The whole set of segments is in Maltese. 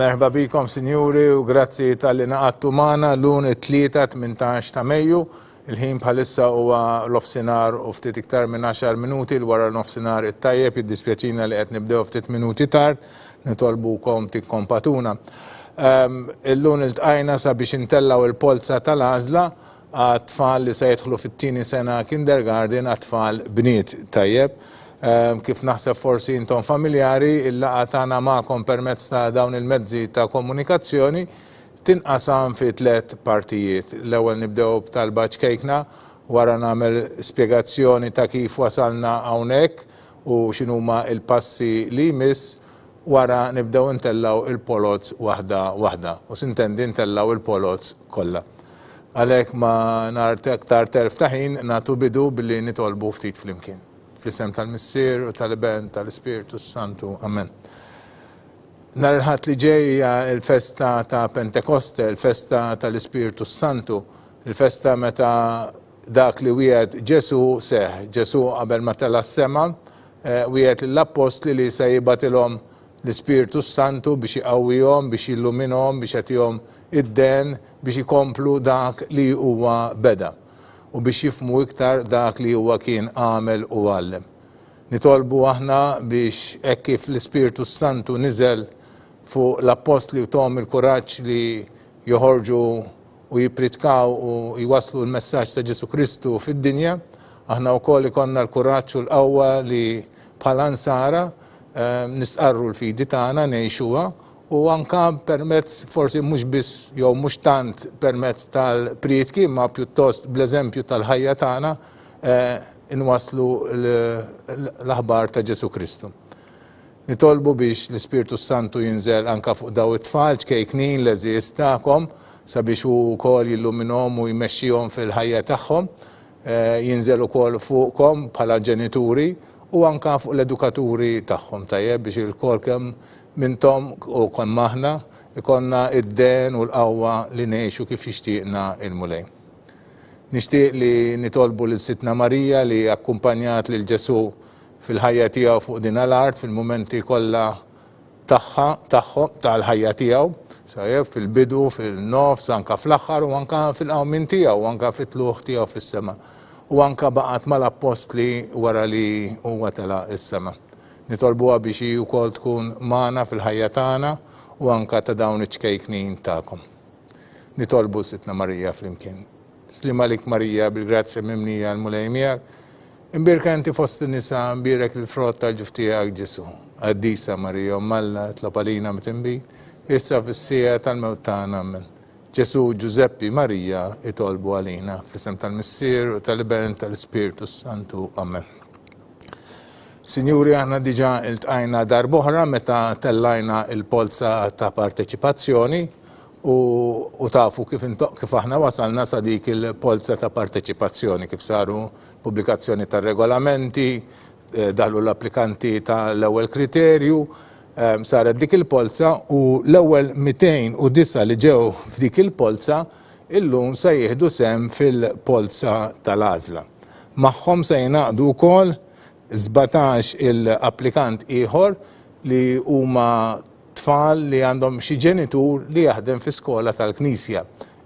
Merħba bikom, sinjuri, u grazzi tal-li naqattu magħna l-lum it-tlieta 18 ta' Mejju. Il-ħin bħalissa huwa l-ofsinar u ftit iktar minn 10 minuti l wara l-ofsinar it-tajjeb, jiddispjaċina li qed nibdew ftit minuti tard, nitolbukom tikkompatuna. Illum iltqajna sabiex intellaw il-polza tal-għażla għat-tfal li se jidħlu fit-tieni sena kindergarten għat-tfal bniet tajjeb. Kif naħseb forsi intom familjari, il-laqgħa tagħna magħkom permezz ta' dawn il-mezzi ta' komunikazzjoni tinqasam fi 3 partijiet. L-ewwel nibdew b'talba ċkejkna, wara nagħmel spjegazzjoni ta' kif wasalna hawnhekk u x'inhuma l-passi li jmiss, wara nibdew intellaw il-polots waħda waħda u sintendi intellaw il-polots kollha. Għalhekk ma nar aktar terf ta' ħin nagħtu bidu billi nitolbu ftit flimkien. Fl-isem tal-Missier u tal-Iben tal-Ispiritu Santu. Amen. Nhar il-ħadd li ġej hija l-festa ta' Pentekoste, il-festa tal-Ispiritu Santu, il-festa meta dak li wieħed Ġesu seħ, Ġesu qabel ma tela s-sema, wieħed l-apostli li se jibatilhom l-Ispiritu Santu biex iqawwihom, biex jilluminhom, biex jagħtihom id-den, biex ikomplu dak li huwa beda u biex jifhmu iktar dak li huwa kien għamel u għallem. Nitolbu aħna biex hekk kif l-Ispiritu Santu niżel fuq l-apostli u tom il-kuraġġ li joħorġu u jippritkaw u jwaslu l-messaġġ ta' Ġesu Kristu fid-dinja, aħna wkoll ikollna l-kuraġġ u l-qawwa li bħala nsara nisqarru l-fidi tagħna ngħixuha u anka permezz forsi mhux biss jew mhux tant permezz tal-prietki ma pjuttost bl-eżempju tal-ħajja tagħna inwaslu l-aħbar ta' Ġesu Kristu. Nitolbu biex l-Ispiritu Santu jinżel anka fuq daw it-tfal ċkejknin l-eżies tagħkom sabiex hu wkoll jilluminhom u jmexxihom fil-ħajja tagħhom, jinżel ukoll fuqkom bħala ġenituri u anka fuq l-edukaturi tagħhom tajjeb biex il-kol kemm mintom u kon maħna ikonna id-den u l-qawwa li ngħixu kif jixtieqna il-mulej. Nixtieq li nitolbu lil Sitna Marija li akkumpanjat lil Ġesu fil-ħajja tiegħu fuq din l-art fil-mumenti kollha tagħhom tal-ħajja tiegħu, sajjeb fil-bidu, fil-nofs, anka fl-aħħar u anka fil-qawmin tiegħu, u anka fit-tluħ tiegħu fis-sema. U anka baqgħet mal-apostli wara li huwa tela s-sema. Nitolbuha biex hi wkoll tkun magħna fil-ħajja tagħna u anka ta' dawn iċ-ċkejknin tagħkom. Nitolbu Sitna Marija flimkien. Slim għalik Marija bil-grazzja mimnija l-mulej miegħek, imbirka inti fost in-nisa mbirek il-frott tal-ġuf tiegħek Ġesu. Qaddisa Marija Malla tlob għalina mitinbi, issa fis-sija tal-mewt tagħna amen. Ġesu Ġuzeppi Marija itolbu għalina fl-isem tal-Missier u tal-Iben tal-Ispiritu Santu. Amen. Sinjuri, aħna diġà iltqajna darb'oħra meta tellajna il-polza ta' parteċipazzjoni u tafu kif aħna wasalna sa dik il-polza ta' parteċipazzjoni, kif saru pubblikazzjoni tar-regolamenti, daħlu l-applikanti tal-ewwel kriterju, saret dik il-polza u l-ewwel 209 li ġew f'dik il-polza illum se jieħdu sehem fil-polza tal-għażla. Magħhom se jingħaqdu wkoll 17 il-applikant ieħor li huma tfal li għandhom xi ġenitur li jaħdem fi skola tal-Knisja,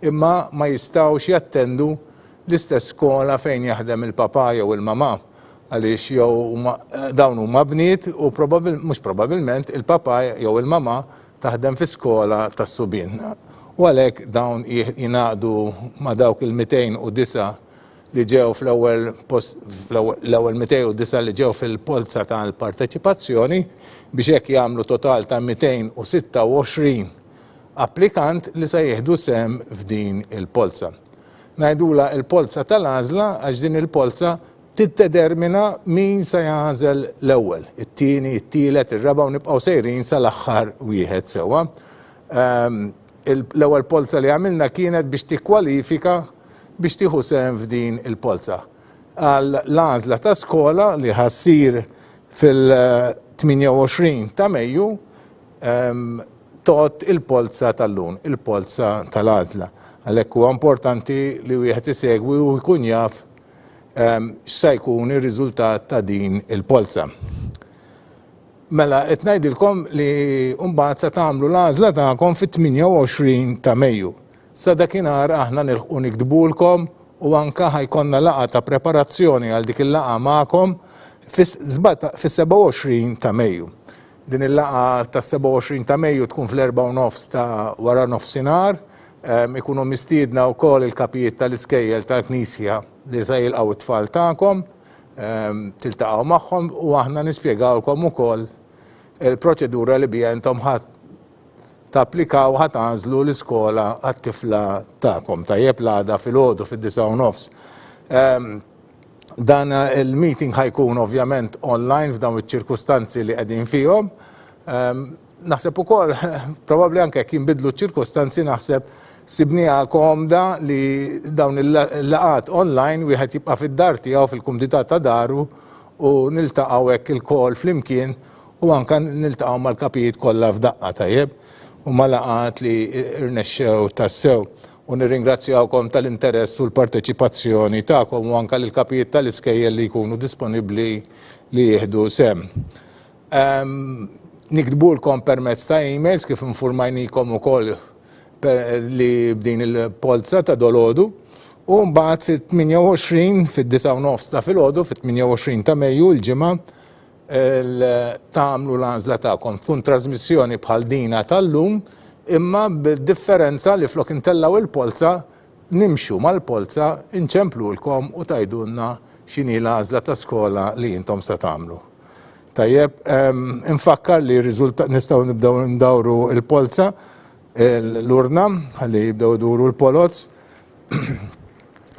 imma ma jistgħux jattendu l-istess skola fejn jaħdem il-papa jew il-mama għaliex jew dawn huma bniet u mhux probabbilment il-papa jew il-mama taħdem fi skola tas-subien. U għalhekk dawn jingħaqdu ma' dawk il-209 li ġew fl-ewwel 209 li ġew fil-polza tal-parteċipazzjoni biex hekk jagħmlu total ta' 226 applikant li se jieħdu sehem f'din il-polza. Ngħidula il-polza tal-għażla għax din il-polza tiddetermina min se jagħżel l-ewwel, it-tieni, it-tielet, ir-raba' u nibqgħu sejrin sal-aħħar wieħed sewwa. L-ewwel polza li għamilna kienet biex tikkwalifika biex tieħu sehem f'din il-polza. L-għażla ta' skola li ħassir fil-28 ta' Mejju tot il-polza tal-lum, il-polza tal-għażla. Għalhekk huwa importanti li wieħed isegwi u jkun jaf x'se jkun ir-riżultat ta' din il-polza. Mela, qed ngħidilkom li mbagħad se tagħmlu l-għażla tagħkom fit-28 ta' Mejju. Sa dakinhar aħna nilħqu nikdbulkom u anke ħajkonna laqgħa ta' preparazzjoni għal dik il-laqgħa magħkom fis-27 ta' Mejju. Din il-laqgħa tas-27 ta' Mejju tkun fl-4:30 ta' wara nofsinhar, ikunu mistiedna wkoll il-kapijiet tal-iskejjel tal-Knisja li se jilqgħu it-tfal tagħkom, tiltaqgħu magħhom u aħna nispjegawlkom ukoll il-proċedura li bija intom tapplikaw għażlu l-iskola għat-tifla tagħkom tajjeb l-għada fil-għodu fid-9:30. Dan il-meeting ħajkun ovvjament online f'dawn iċ-ċirkustanzi li qegħdin fihom. Naħseb ukoll probabbli anke jekk jinbidlu ċ-ċirkustanzi naħseb sibniha komda li dawn il-laqat online wieħed jibqa' fid-dar tiegħu fil-kumdità ta' daru u niltaqgħu hekk il-kol flimkien u anke niltaqgħu mal-kapijiet kollha f'daqqa tajjeb u mal-laqat li rnexxew tassew. U nirringrazzjawkom tal-interess u l-parteċipazzjoni tagħkom u anke lill-kapijiet tal-iskejjel li jkunu disponibbli li jieħdu sem. Niktbulkom permezz ta' emails kif infurmajnikom ukoll li b'din il-polza ta' dolodu u mbagħad fit-28 fid-9:30 ta' filgħodu fit-28 ta' Mejju l-ġimgħa tagħmlu l-għażla tagħkom tkun trasmissjoni bħal dina tal-lum imma bid-differenza li flok intellaw il-polza nimxu mal-polza inċemplulkom u tajdunna x'inhi l-għażla ta' skola li intom se tagħmlu. Tajjeb, infakkar li nistgħu nibdew ndawru il-polza l-urna ħalli jibdew iduru l-polozz.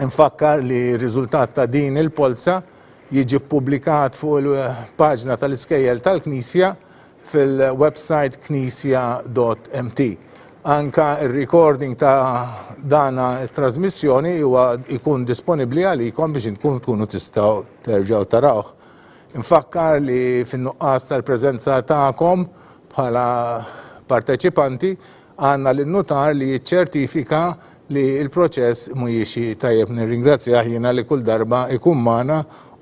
Infakkar li r-riżultat ta' din il-polza jiġi ppubblikat fuq il-paġna tal-iskejjel tal-Knisja fil-website knisja.mt. Anka il-recording ta' dana trasmissjoni huwa jkun disponibbli għalikom biex tkunu tistgħu terġgħu tarawh. Infakkar li fin-nuqqas tal-preżenza tagħkom bħala parteċipanti għandna lin-notar li jiċċertifika li l-proċess mhuwiex tajjeb. Nirringrazzjah jiena li kull darba ikun magħna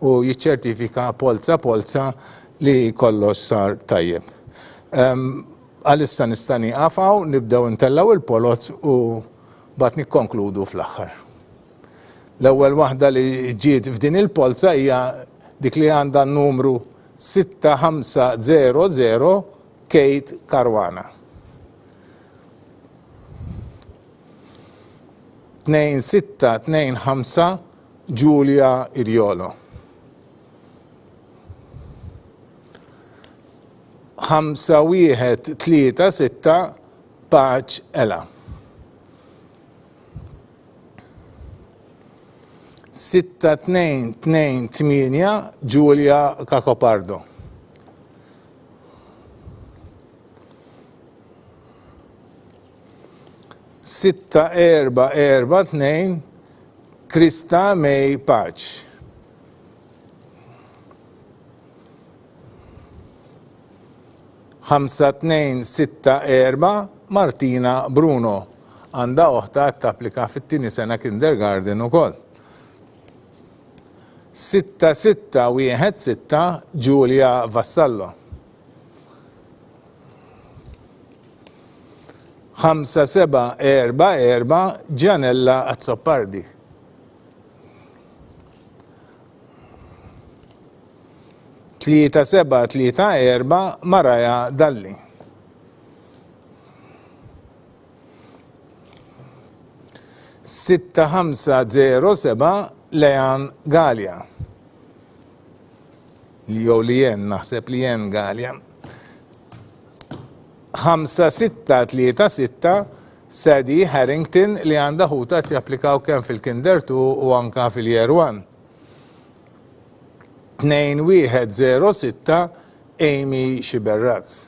u jiċċertifika polza li kollox sar tajjeb. Għalissa nista' nieqafaw, nibdew intellaw il-polozz u bat nikkonkludu fl-aħħar. L-ewwel waħda li ġiet f'din il-polza hija dik li għandha n-numru 6500 Kate Caruana. 2625 Giulia Iriolo. 5136 Paċ Ela. 6228 Giulia Cacopardo. 6442 Krista May Paċ. 5264 Martina Bruno. Għandha oħta tapplika fit-tieni sena kindergarten ukoll. 6616 Giulia Vassallo. 5744 Gianella Azzopardi. 3734 Maraja Dalli. 6507 Lejan Galja. Lien naħseb Lien Galja. 5636 Sadie Harrington li għandha ħuta japplikaw kemm fil-Kinder 2 u anka fil-Year 1. 2106 Amy Xiberraz.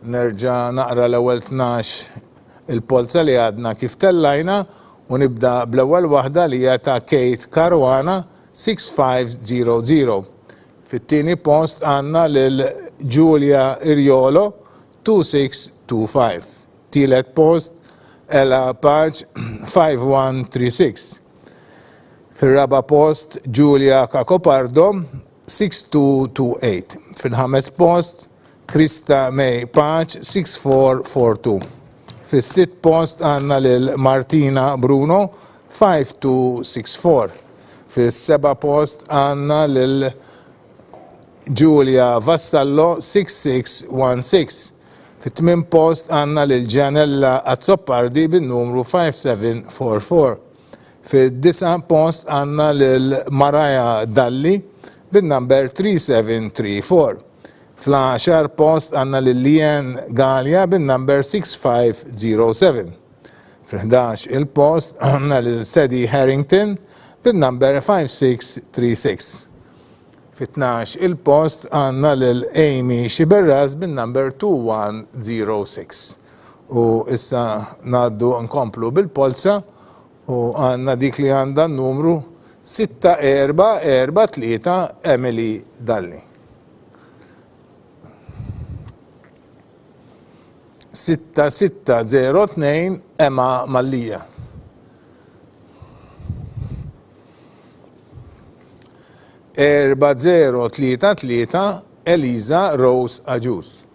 Nerġa' naqra l-ewwel 12 il-polza li għadna kif tellajna u nibda bl-ewwel waħda li hija ta' Kate Caruana 6500. Fit-tieni post għandna lil Giulia Iriolo 2625. Tielet post Ella Paċ 5136. Fil-raba post Giulia Cacopardo 6228. Fil-ħames post Krista May Paċ 6442. Fis-sitt post għandna lil Martina Bruno 5264. Fis-seba post għandna lil Giulia Vassallo 6616. Fit-tmien post għandna lil Gianella Azzopardi bin-numru 5744. Fid-disa post għandna lil Maraja Dalli bin-number 3734. Fl-10 post għandna lil Lien Gallia bin-number 6507. Fl-11 il-post għandna lil Sadie Harrington bin-number 5636. Fit-12 il-post għandna lil Amy Xiberraz bin-number 2106. U issa naddu nkomplu bil-polza u għandna dik li għandha n-numru 6443 Emily Dalli. 6602 Emma Mallija. 4033 Eliza Rose Aġus.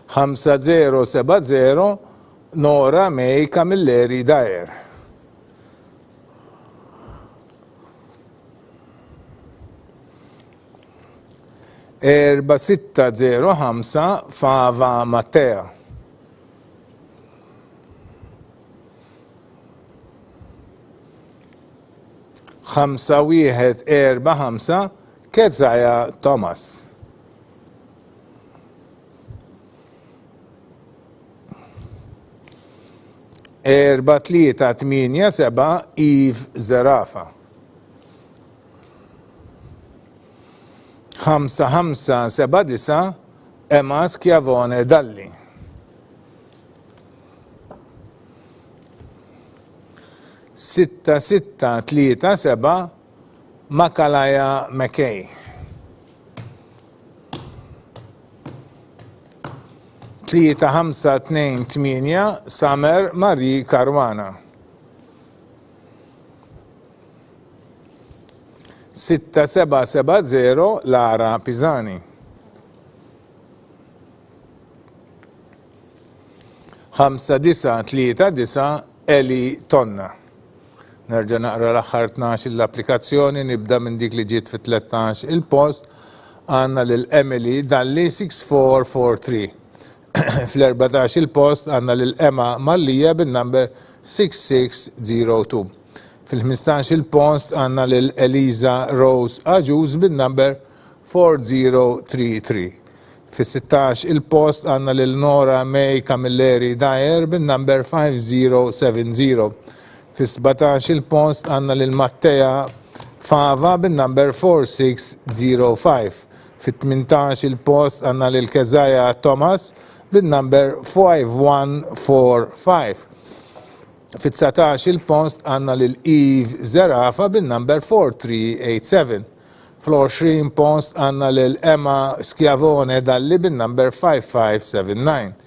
5070 Nora May Camilleri Dajer. 4605 Fava Mattea. 5145 Kezzaja Thomas. 4387 Yves Zarafa. 5579 Emma Schiavone Dalli. 6637 Makalaya McKay. 3528 Samer Marie Caruana. 6770 Lara Pisani. 5939 Eli Tonna. Nerġa' naqra l-aħħar 12 l-applikazzjoni, nibda minn dik li ġiet fit-13 il-post għandna lil Emily Dalli 6443. Fl-14 il-post għandna lil Emma Mallija bin-number 6602. Fil-15 il-post għandna lil Eliza Rose Aġus bin-number 4033. Fil-16 il-post għandna lil Nora May Camilleri Dajer bin-number 5070. Fil-17 il-post għandna lil Mattea Fava bin-number 4605. Fil-18 il-post għandna lil Kezzaja Thomas bin-number 5145. Fil-19 il-post għandna lil Eve Zarafa bin-number 4387. Fl-20 post għandna lil Emma Schiavone Dalli bin-number 5579.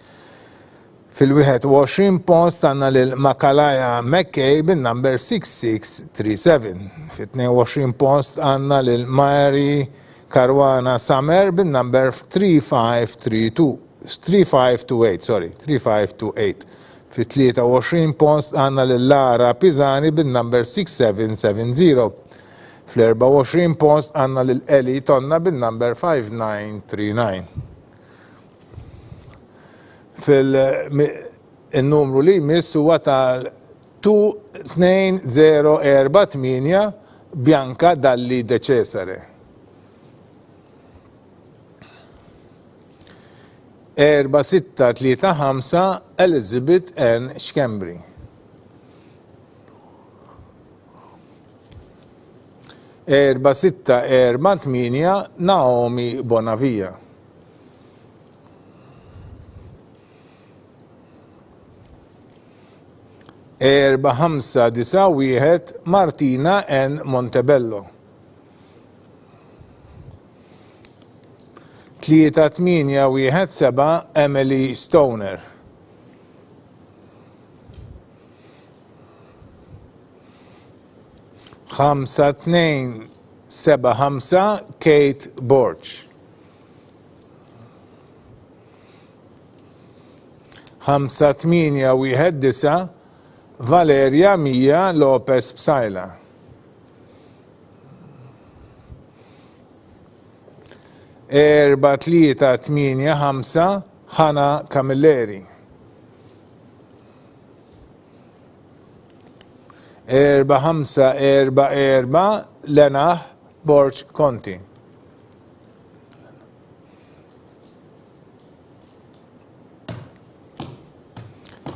Fil-21 post għandna lil Makalaya McKay bin-number 6637. Fil-22 post għandna lil Mary Caruana Samer bin-number 3528. Fil-23 post għandna lil Lara Pisani bin-number 6770. Fl-24 post għandna lil Eli Tonna bin-number 5939. Fil-numru li jmiss huwa tal-2048 Bianca Dalli De Cesare. 4635 Elizabeth N. Schembri. 4648 Naomi Bonavia. 4591 Martina N. Montebello. 3817 Emily Stoner. 45 5275 Kate Borch. 5819 Valeria Mia Lopez Psajla. 4385 Hanna Camilleri. 4544 Lena Borch Conti.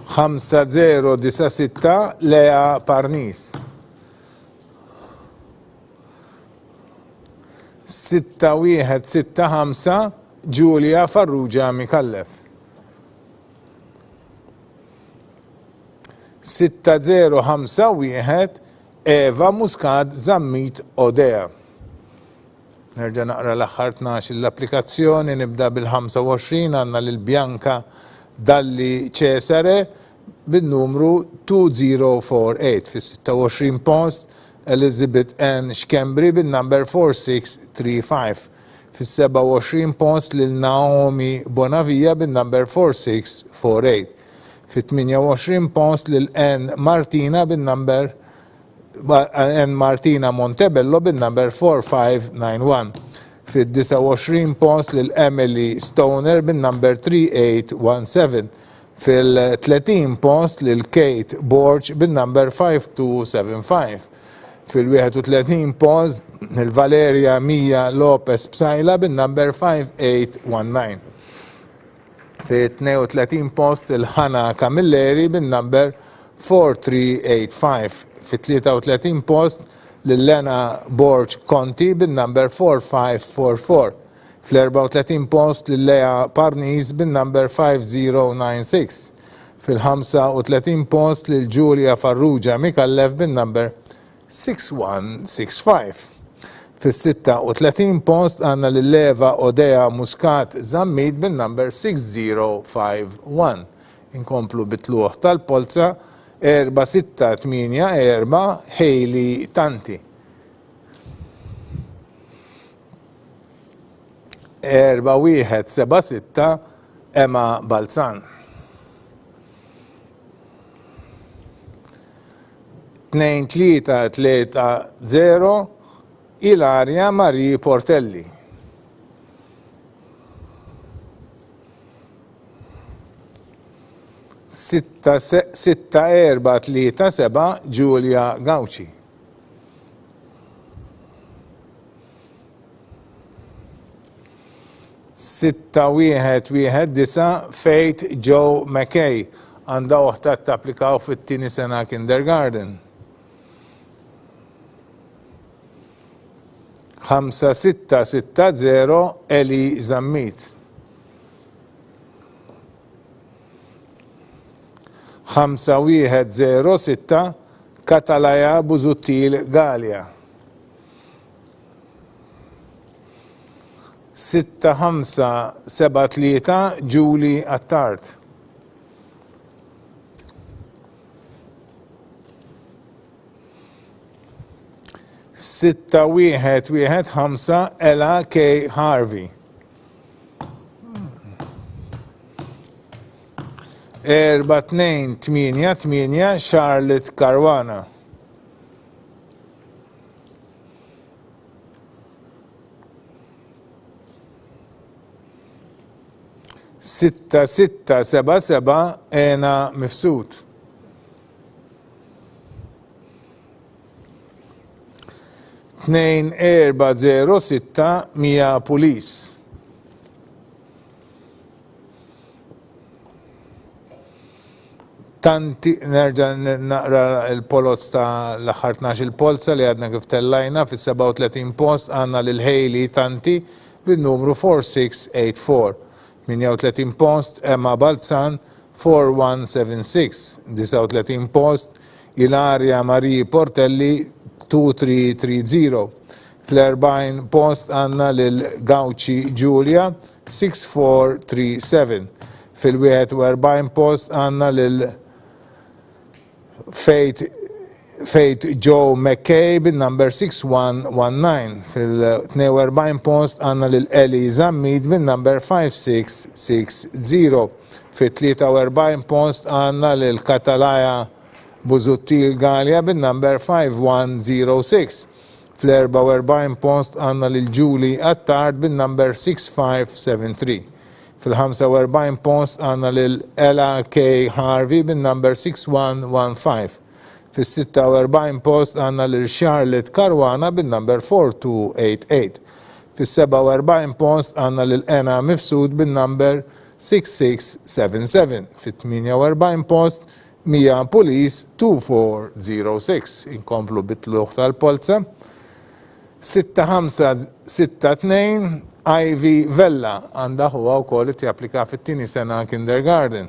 5096 Lea Parnis. 6165 Giulia Farrugia Mikallef. 6051 Eva Muscad Zammit Odea. Nerġa' naqra l-aħħar 12 l-applikazzjoni, nibda bil-25 għandna lil Bjanka Dalli Cesare bin-numru 2048 fis-26 post Elizabeth N. Xkembri bin-number 4635 fis-27 post lil Naomi Bonavija bin-number 4648 fit-28 post lil N. Martina bin-number N. Martina Montebello bin-number 4591 fid-29 post lil Emily Stoner bin-number 3817 fil-30 post lil Kate Borch bin-number 5275 fil-31 post lil Valeria Mia Lopez Psajla bin-number 5819 fil-32 post lil Hanna Camilleri bin-number 4385 fil-33 post lil Lena Borch Conti bin-number 4544 fil-34 post lil Lea Parnis bin-number 5096 fil-35 post lil Giulia Farrugia Mikallef bin-number 6165 fil-36 post għanna lil Leva Odea Muscat Zammit bin-number 6051. Inkomplu bitluħ tal-polza 4684 Hailey Tanti. 4176 Emma Balzan. 2330 Ilaria Marie Portelli. 6437 Giulia Gauci. 6119 Faith Joe McKay għandha waħda tapplikaw fit-tieni sena kindergarten. 5660 Eli Zammit. 5106 Katalaja Buzuttil Gallia. 6573 Julie Attard. 6115 Ella K. Harvey. 4288 Charlotte Caruana. 6677 Ena Mifsud. 2406 Mia Police. Tanti nerġa' naqra l-polozz ta' l-aħħar 12 il-polza li għadna kif tellajna fis-37 post għandna lil Hailey Tanti bin-numru 4684. 38 post Emma Balzan 4176. 39 post Ilaria Marie Portelli 2330. Fl-40 post għanna lil Gauci Giulia 6437. Fil-41 post għanna lil Faith Fejt Joe McKay bin-number 6119. Fil-42 post għanna lil-Eli Zammid bin-number 5660. Fil-43 post għanna lil-Katalaja Buzuttil Galja bin-number 5106. Fil-44 post għanna lil-Julie Attard bin-number 6573. Fil-45 post għanna lil-Ella K. Harvey bin-number 6115. Fil-46 post għanna lil-Charlotte Karwana bin-number 4288. Fil-47 post għanna lil-Ena Mifsud bin-number 6677. Fil-48 post Mija Police 2406. Inkomplu bit-tluħ tal-polza. 6562 Ivy Vella għanda huwa wkoll japplika fit-tieni sena kindergarten.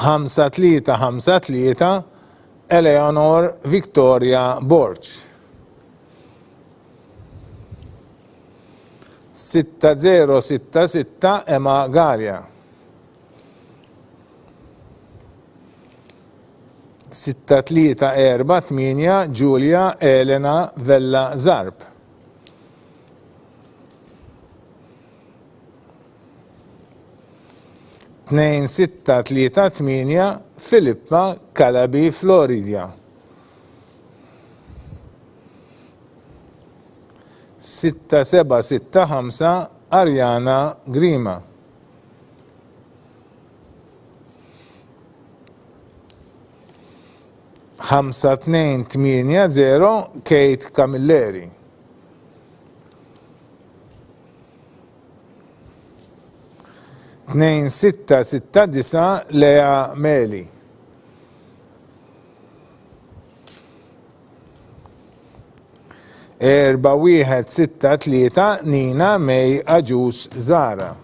5353 Eleanor Victoria Borch. 6066 Emma Gallia. 6348 Giulia Elena Vella Zarb. 2638 Filippa Calabi Florida. 6765 Ariana Grima. 5280 Kate Camilleri. 2669 Lea Meli. 4163 Nina May Aġus Zara.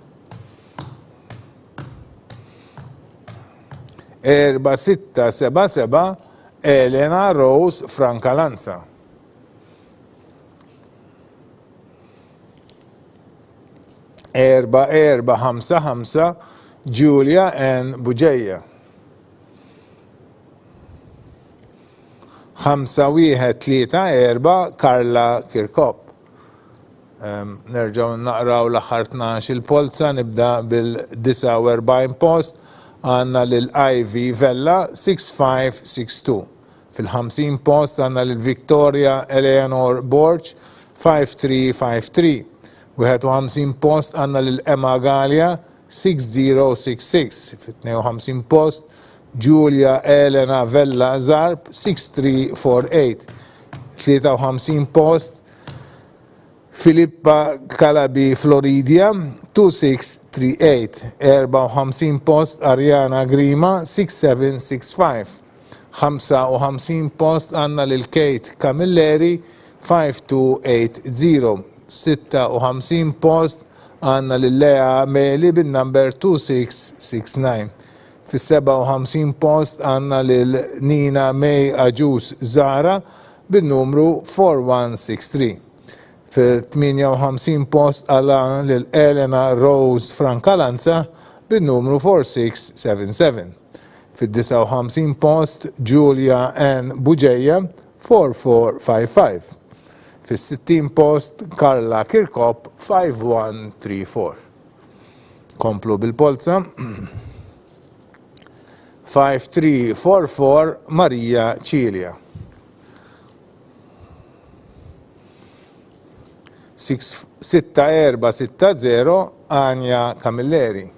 4677 Elena Rose Francalanza. 4455 Julia N. Buġeja. 5134 Karla Kirkop. Nerġaw naqraw l-aħħar 12 il-polza, nibda bil-49 post għanna lil-Ivy Vella 6562. Fil-50 post għanna lil-Victoria Eleanor Borch 5353. 51 post għanna lil-Emma Gallia 6066. Fil-52 post Giulia Elena Vella Zarb 6348. 53 post Filippa Calabi Floridia 2638. 54 post Ariana Grima 6765. 55 post għanna lil-Kate Camilleri 5280. 56 post għanna lil-Lea Meli bin-number 2669. Fis-57 post għanna lil-Nina May Aġus Zara bin-numru 4163. Fil-58 post għanna lil-Elena Rose Francalanza bin-numru 4677. Fil-59 post Giulia N. Buġeja 4455. Fis-60 post Karla Kirkop 5134. Komplu bil-polza. 5344 Maria Cilia. 6460 Anja Camilleri.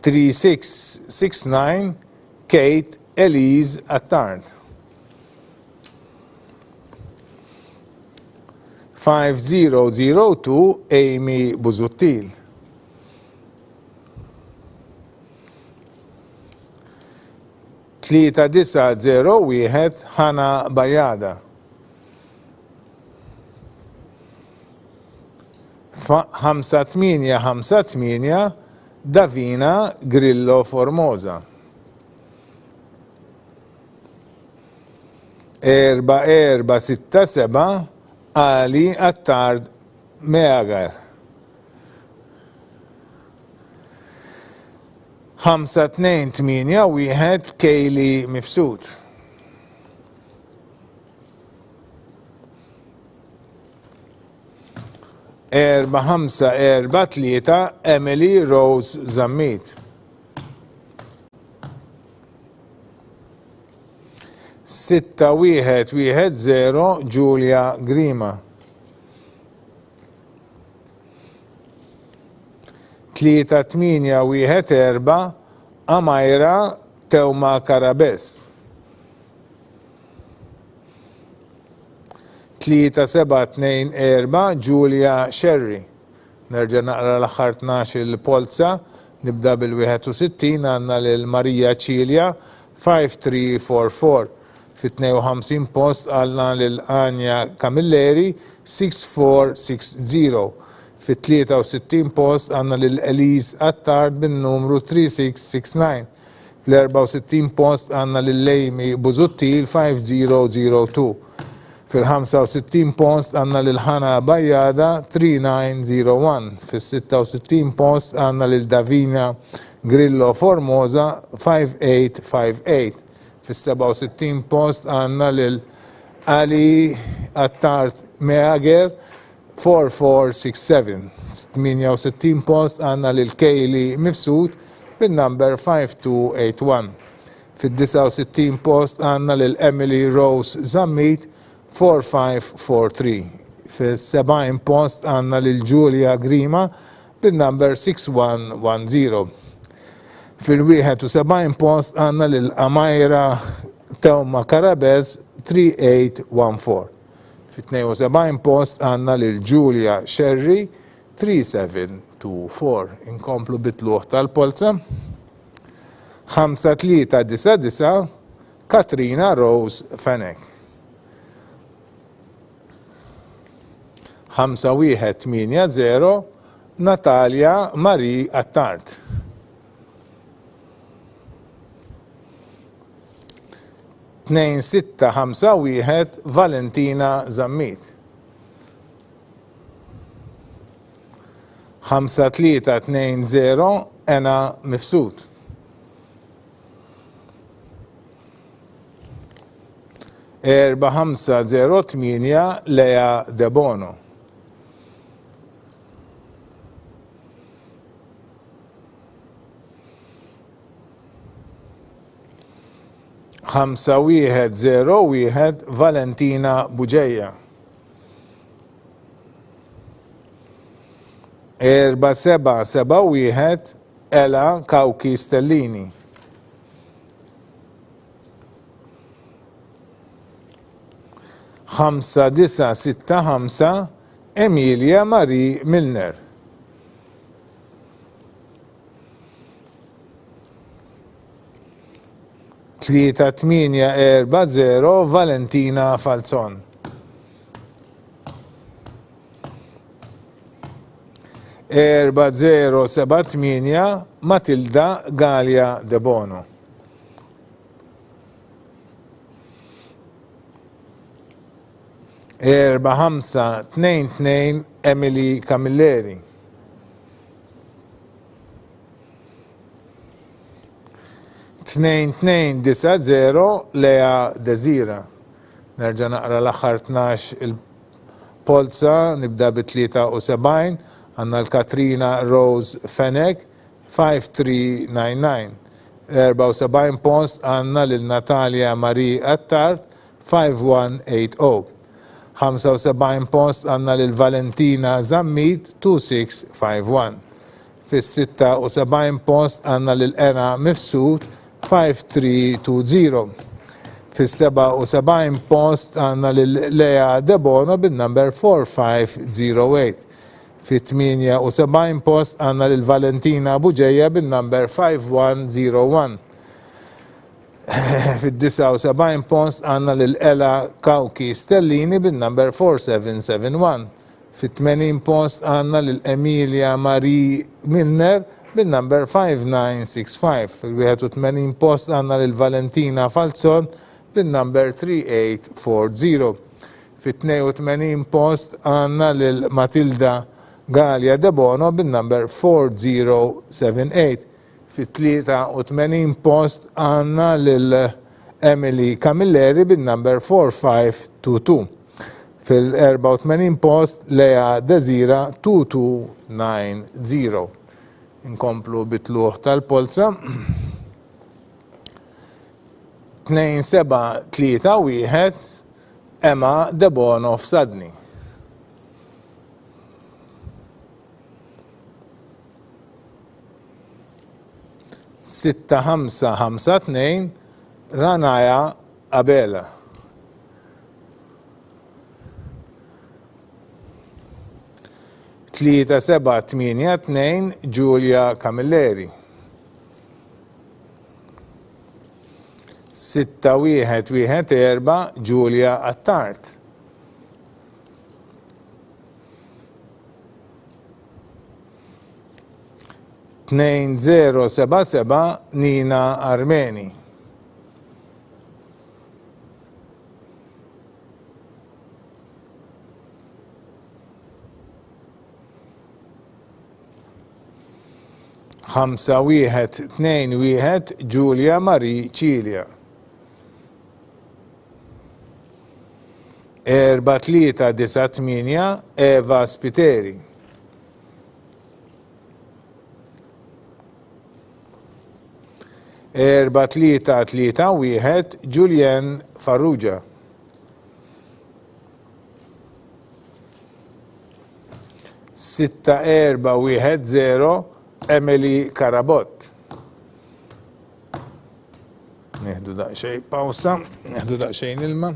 3669 Kate Elise Attard. 5002 Amy Buzuttil. 3901 Hana Bajada. 5858 Davina Grillo Formosa. 4467 Ali Attard Meagar. 5-2-8-1 Kaylee Mifsud. 4-5-4-3 Emily Rose Zammit. 6-1-1-0 Julia Grima. 3-8-1-4 Amaira Teuma Karabes. 3-7-2-4 Julia Sherry. Nerġa' naqra l-aħħar 12 il-polza, nibda bil-61 għandna lil Marija Cilja 5-3-4-4. Fit-52 post għandna lil Anja Camilleri 6-4-6-0. Fit-63 post għandna lil Elise Attard bin-numru 3669. Fl-64 post għandna lil Lejmi Buzuttil 5002. Fil-65 post għandna lil Ħana Bajjada 3901. Fil-66 post għandna lil Davina Grillo Formosa 5858. Fil-67 post għandna lil Ali Attard Meager 4467. 68 post għandna lil Kaylee Mifsud bin-number 5281. Fil-69 post għandna lil Emily Rose Zammit 4543. Fil-70 post għandna lil Julia Grima bin-number 6110. Fil-71 post għandna lil Amaira Teuma Karabes 3814. Fil-72 post għandna lil Julia Sherry 3724. Inkomplu bitluħ tal-polza. 5-3-9-9 Katrina Rose Fenek. 5-1-8-0 Natalia Marie Attard. 2-6-5-1 Valentina Zammit. 5-3-2-0 Ena Mifsud. 4-5-0-8 Lea Debono. 5-1-0-1 Valentina Buġeja. 4-7-7-1 Ela Kawki Stellini. 5-9-6-5 Emilia Marie Milner. 3-8-4-0 Valentina Falzon. 4-0-7-8 Matilda Galia Debono. 4-5-2-2 Emily Camilleri. 2-2-9-0 Lea Desira. Nerġa' naqra l-aħħar 12 il-polza, nibda bit-73 għandna l-Katrina Rose Fenek 5399. 74 post għandna lil Natalia Marie Attard 5180. 75 post għandna lil Valentina Zammit 2651. Fis-76 post għandna lil Ena Mifsud 5320. Fis-77 post għandna lil Lea Debono bin-number 4508. Fit-78 post għandna lil Valentina Buġeja bin-number 5101. Fit-79 post għandna lil Ela Kawki Stellini bin-number 4771. Fit-80 post għandna lil Emilia Marie Milner bin-number 5965. Fil-81 post għandna lil Valentina Falzon bin-number 3840. Fit-82 post għandna lil Matilda Galia Debono bin-number 4078. fit-83 post għandna lil Emily Camilleri bin-number 4522. Fil-84 post Lea Desira 2290. Inkomplu bitluħ tal-polza. 2731 Emma Debonov Sadni. 6552 Ranaya Abela. 3782 Giulia Camilleri. 6114 Giulia Attart. 2077 Nina Armeni. 5121 Giulia Marie Cilia. 4398 Eva Spiteri. 4331 Julien Farrugia. 6410 Emily Karabot. Neħdu daqxej pausa, neħdu daqxejn ilma.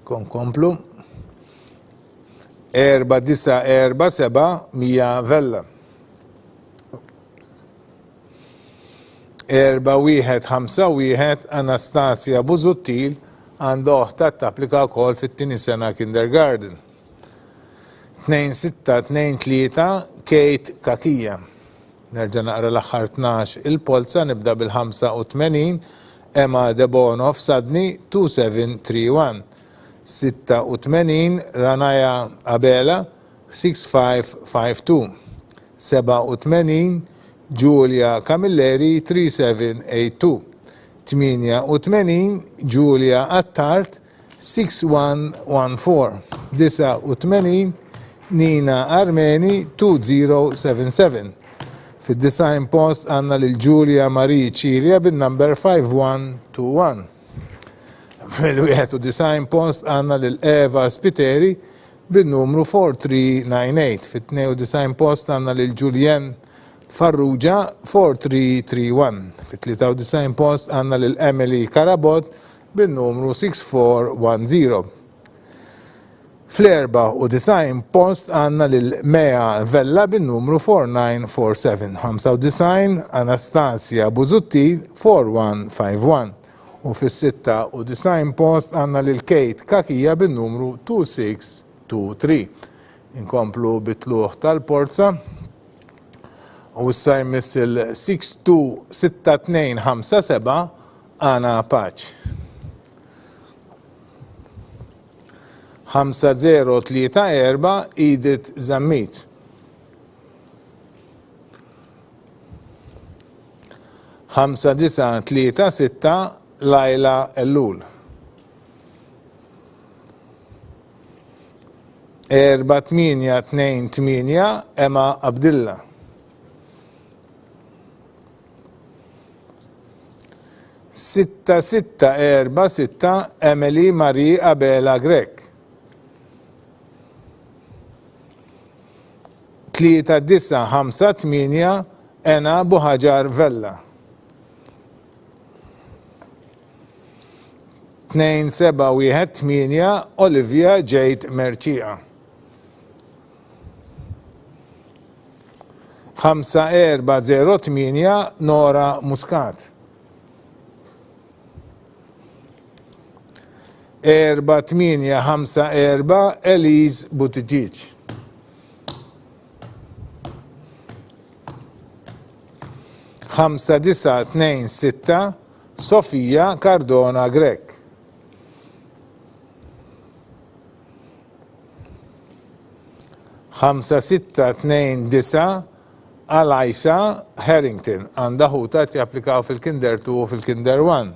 Komplu. 4947 Mia Vella. 4151 Anastasia Buzuttil għandu oħta tapplika wkoll fit-tieni sena kindergarten. 2623 Kate Kakija. Nerġa' naqra l-aħħar 12 il-polza nibda bil-85 Emma Debonov Sadni 2731. 86 Ranaya Abela 6552. 87 Giulia Camilleri 3782. 88 Giulia Attart 6114. 89 Nina Armeni 2077. Fid-design post għanna lil Giulia Marie Cilia bin-number 5121. Fil-design post għanna lil Eva Spiteri bin-numru 4398. Fit-design post għanna lil Julien Farrugia 4331. Fit-design post għanna lil Emily Karabot bin-numru 6410. Fl-erba u design post għanna lil Mea Vella bin-numru 4947. 95 Anastasia Buzuttil 4151. U fis-sitta u design post għanna lil Kate Kakija bin-numru 2623. Inkomplu bitluħ tal-porza. U issa jmiss il-626257 Ana Paċ. 5034 Edith Zammit. 5936 Laila Ellul. 4828 Emma Abdilla. 6646 Emily Marie Abela Grek. 3958 Ena Buhajar Vella. 2718 Olivia Jade Mercia. 5408 Nora Muscat. 4854 Elise Buttigieg. 5926 Sofia Cardona Grek. 5629 Alaysa Harrington għandha ħutat japplikaw fil-Kinder 2 u fil-Kinder 1.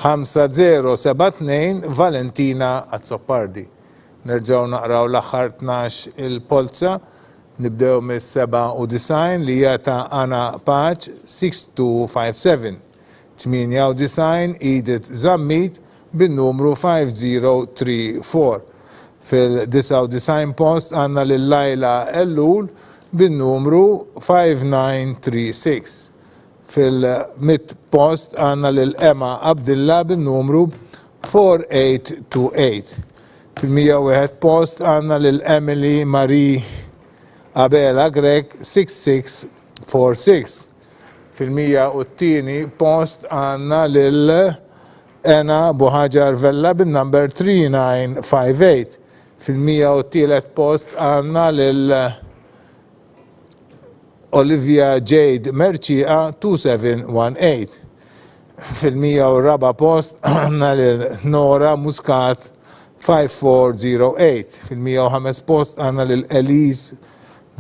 5072 Valentina Azzopardi. Nerġgħu naqraw l-aħħar 12 il-polza, nibdew mis-97 li hija ta' Anna Paċ 6257. 98 Edith Zammit bin-numru 5034. Fil-99 post għandna lil Lajla Ellul bin-numru 5936. Fil-100 post għandna lil Emma Abdillah bin-numru 4828. Fil-101 post għandna lil Emily Marie Abela Grek 6646. Fil-102 post għandna lil Ena Buħaġar Vella bin-number 3958. Fil-103 post għandna lil Olivia Jade Merċiqa 2718. Fil-104 post għandna lil Nora Muscat 5408. Fil-105 post għandna lil Elise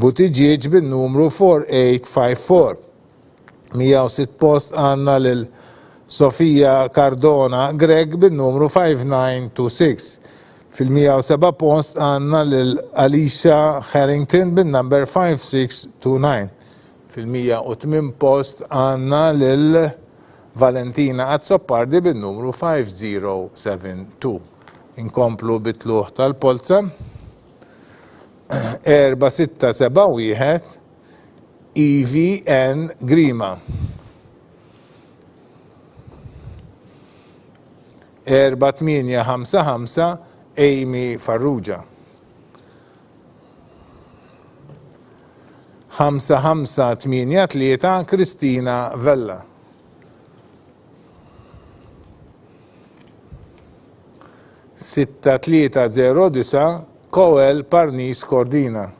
Buttigieg bin-numru 4854. 106 post għandna lil Sofia Cardona Greg bin-numru 5926. Fil-107 post għandna lil Alicia Harrington bin-number 5629. Fil-108 post għandna lil Valentina Azzopardi bin-numru 5072. Inkomplu bitluħ tal-polza. 4671 EVN Grima. 4855 Amy Farrugia. 5583 Kristina Vella. 6309 Coel Parnis Cordina.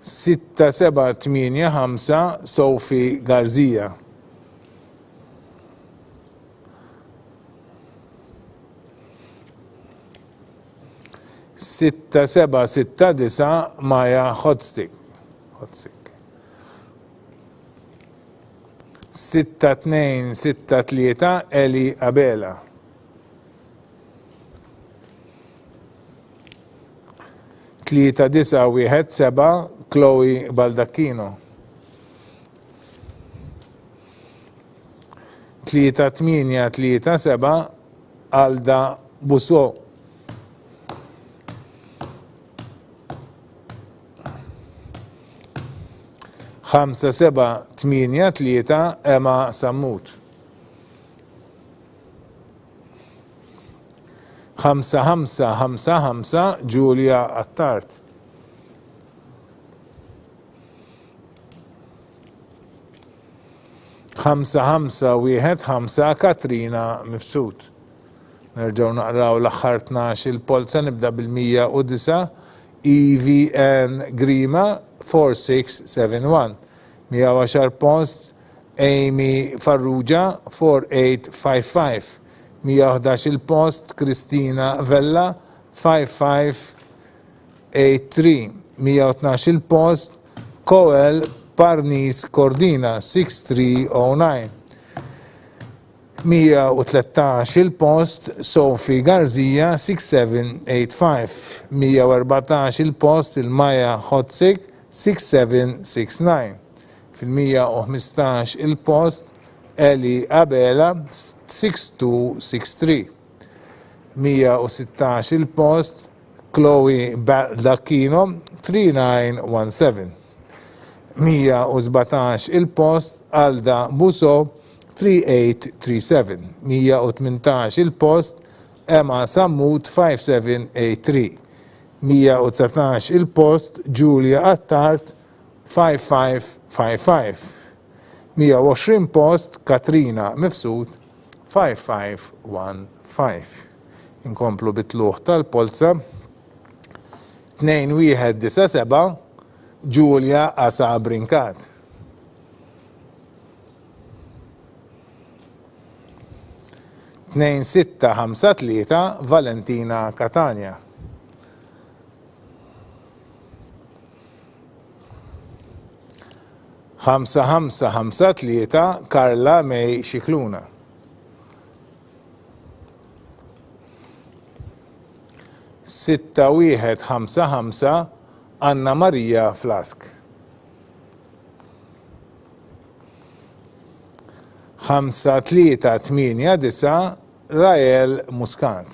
6785 Sophie Garzia. 6769 Maja Hotstik. 6263 Eli Abela. 3917 Chloe Baldacchino. 3837 Alda Busso. 5783 Emma Sammut. 5555 Giulia Attart. 5515 Katrina Mifsud. Nerġgħu naqraw l-aħħar 12 il-polza, nibda bil-109 EVN Grima 4671. 110 post Amy Farrugia 4855. 111 il-post Kristina Vella 5583. 112 il-post Coel Parnis Cordina 6309. 113 il-post Sophie Garzia 6785. 114 il-post il-Maja Hotsik 6769. Fil-115 il-post Eli Abela 6263. 116 il-post Chloe Baldacchino 3917. 117 il-post Alda Busso 3837. 118 il-post Emma Sammut 5783. 119 il-post Giulia Attart 5555. 120 post Katrina Mifsud 5515. Inkomplu bitluħ tal-polza. 2197 Giulia Asa Brinkat. 2653 Valentina Catania. خمسة خمسة خمسة تلاتة كارلا ماي شيكلونا. 6155 أنا ماريا فلاسك. 5389 رايل موسكانت.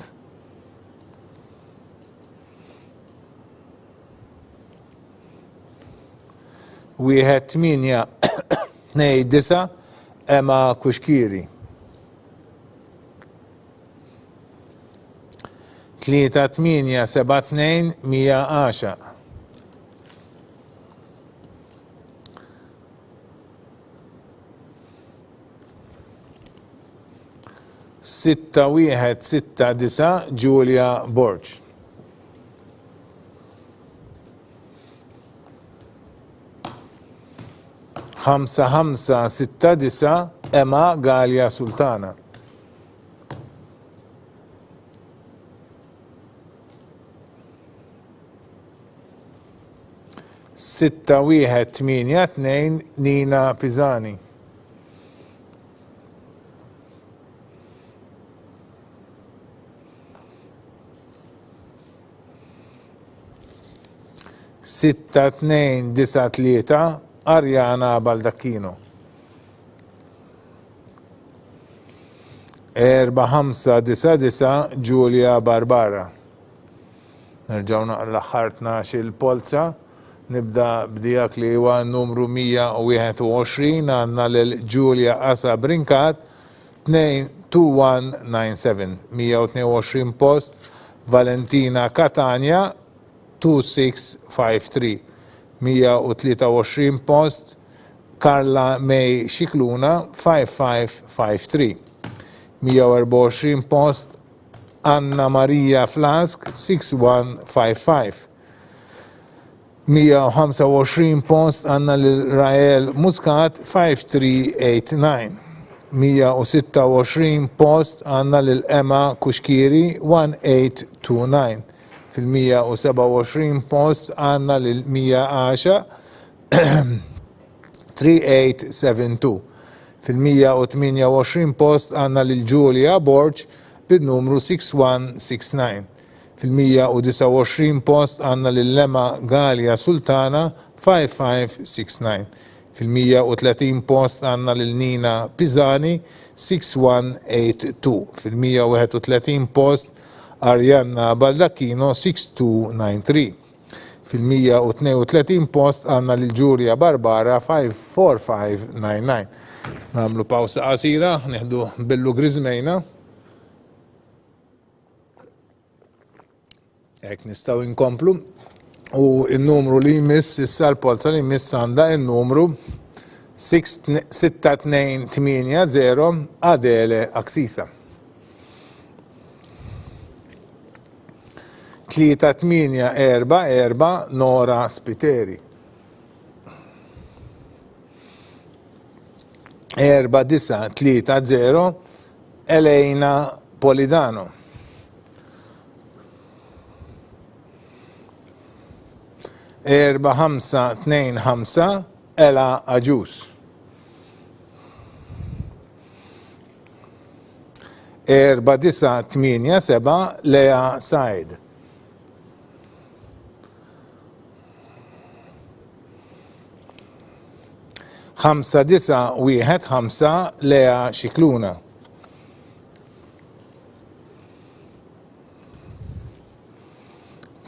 1829 إما كوشكيري. 3872 ميا آشا. 6169 جوليا بورج. 5569 إما غاليا سلطانة. 6182 نينا بيزاني. 6293 أريانا بالداكينو. 4599 جوليا باربارا. نرجعو l-aħħar 12 polza. Nibda b'dijak li huwa numru 121 għandna lil Giulia Asa Brinkat 2197 122 post. Valentina Catania 2653 123 post. Carla May Shikluna 5553 124 post. Anna Maria Flask 6155 125 post. Anna Rael Muscat 5389 126 post. Anna Emma Kushkiri 1829 fil-127 post. Anna Mia Asha 3872 fil-128 post. Anna Giulia Borg bid-numru 6169 fil-129 post. Għanna l-Lema Galia Sultana 5569 fil-130 post. Għanna l-Nina Pizani 6182 fil-131 post. Arianna Baldacchino 6293 fil-132 post. Għanna l-Giulia Barbara 54599. Namlu pawsa qasira, neħdu billu grizmejna. Ek nistaw inkomplu u il-numru li jmiss issa l-polza li jmiss għanda il-numru 6280 Adele Aksisa. 3844 Nora Spiteri. 4930 Elena Polidano. 4525 Ela Aġus. 4987 Lea Said. 5915 Lea Shikluna.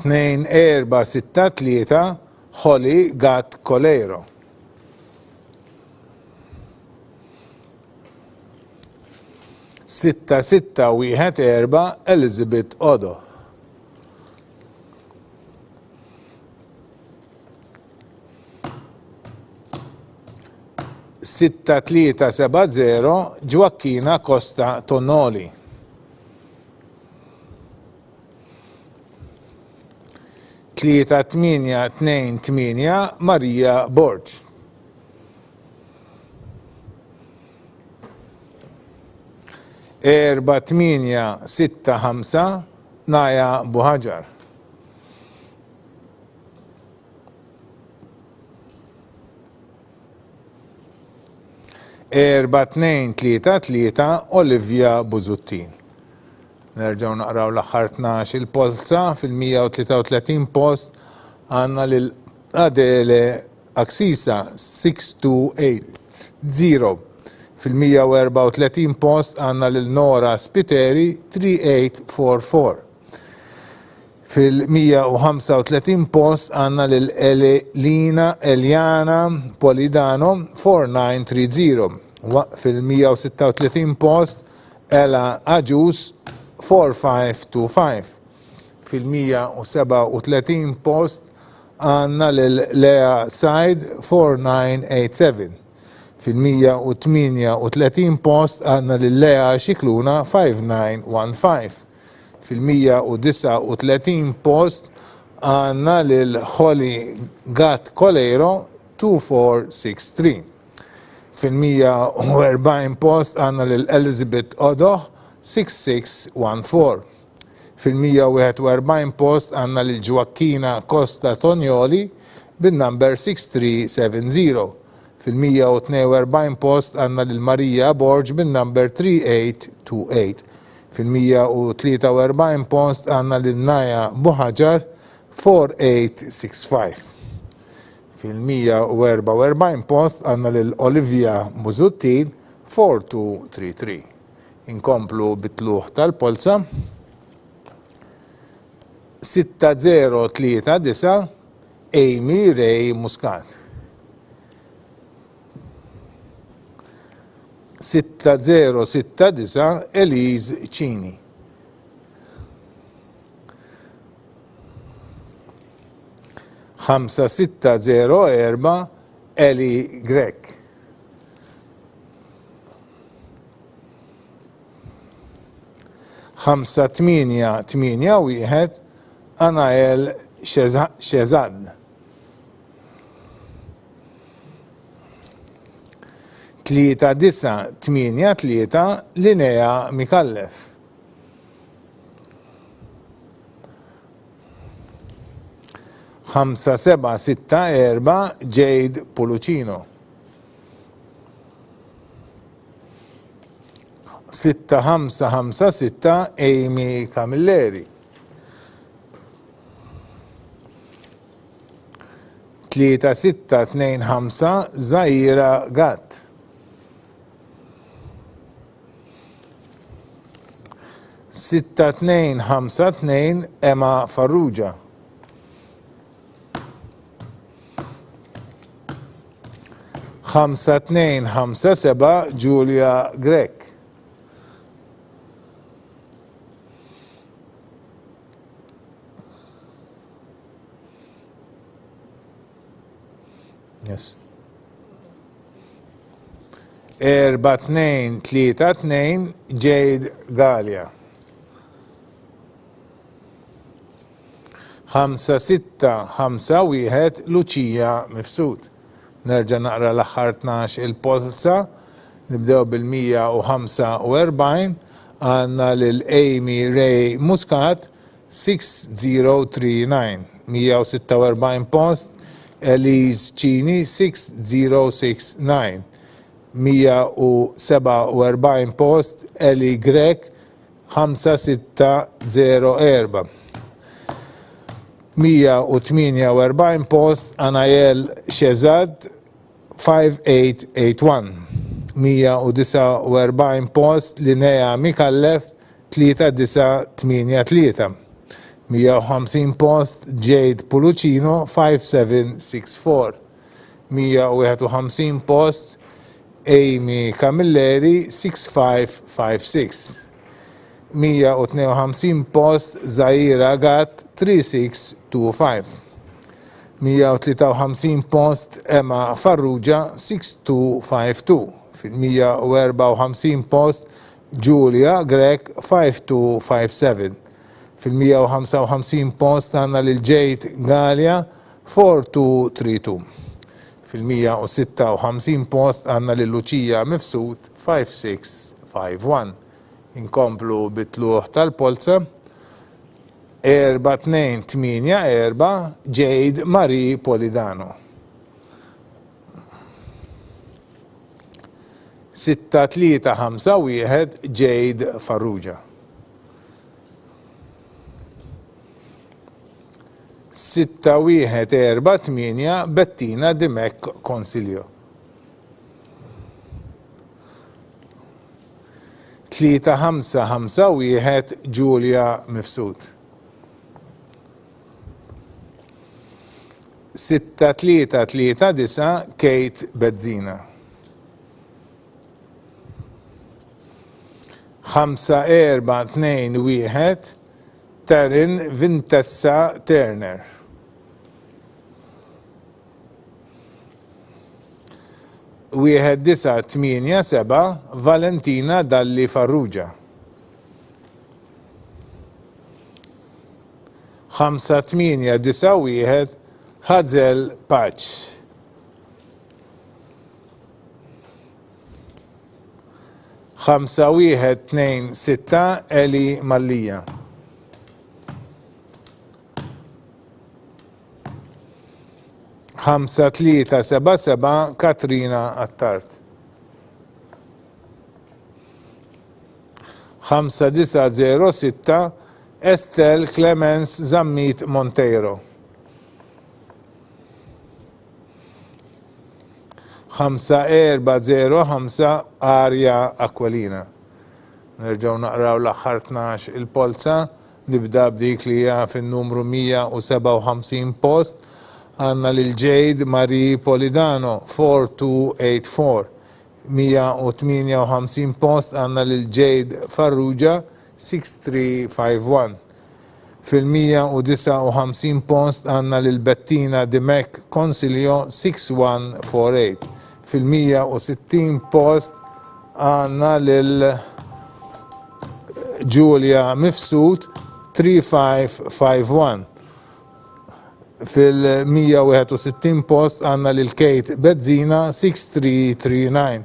2463 Holly Gat Colero. 6614 Elizabeth Odo. 6370 Gioacchina Costa Tonoli. 3828 Maria Borg. 49 4-8-6-5 Naja Buħaġar. 4-2-3-3 Olivia Buzuttin. Nerġaw naqraw l-aħħar 12 il-polza fil-133 post għanna lil Adele Aksisa 6280. Fil-134 post għanna lil Nora Spiteri 3844. Fil-135 post għanna lil Eliana Polidano 4930. Fil-136 post Ella Aġus 4525. Fil-137 post għanna lil Lea Said 4987. Fil-138 post għanna lil Lea Xikluna 5915. Fil-139 post għanna lil Holly Gat Colero 2463. Fil-140 post għanna lil Elizabeth Odoh 6614. Fil-141 post għanna lil Joaquina Costa Tonioli bin-number 6370. Fil-142 post għanna lil Marija Borg bin-number 3828. Fil-143 post għanna lil Naja Buħaġar 4865. Fil-144 post għanna lil Olivia Buzuttin 4233. Inkomplu bitluħ tal-polza 6039 Amy Ray Muscat. 6069 Elise Cini. 5604 Eli Grek. 5881 Anael Shezad. 3983 Linnea Mikallef. 5764 Jade Pulucino. 6556 Amy Camilleri. 3625 Zaira Gat. 6252 Emma Farrugia. 5257 Julia Grek. Yes. 4232 Jade Galia. 5651 Lucia Mifsud. Nerġa' naqra l-aħħar 12 il-polza, nibdew bil-145 għandna lil Amy Ray Muscat 6039. 146 post Elise Cini 6069. 147 post Eli Grek 5604. 148 post Anael Shezad 5881. 149 post Linnea Mikallef 3983. 150 post Jade Pulucino 5764. 151 post Amy Camilleri 6556. 152 post Zaira Gat 3625. 153 post Emma Farrugia 6252. 154 post Julia Grek 5257. Fil-155 post għanna lil Jade Galia 4232. Fil-156 post għanna lil Lucia Mifsud 5651. Inkomplu bitluħ tal-polza. 4-2-8-4 Jade Marie Polidano. 6-3-5-1 Jade Farrugia. 6-1-4-8 Bettina Dimek Consilio. 3-5-5-1 Giulia Mifsud. 6-3-3-9 Kate Bezzina. 5-4-2-1 Taryn Vintessa Turner. 1-9-8-7 Valentina Dalli Farrugia. 5-8-9-1 Hazel Patch. 5-1-2-6 Eli Mallija. 5-3-7-7 Katrina Attart. 5-9-0-6 Estelle Clemens Zammit Monteiro. 5-4-0-5 Arja Aquilina. Nerġaw naqraw l-aħħar 12 il-polza, nibda b'dik li hija fin-numru 157 post. Għanna lil Jade Marie Polidano 4284. 158 post għanna lil Jade Farrugia 6351. Fil-159 post għanna lil Bettina Dimek Consilio 6148. Fil-160 post għanna lil Giulia Mifsud 3551. Fil-161 post għanna lil Kate Bezzina 6339.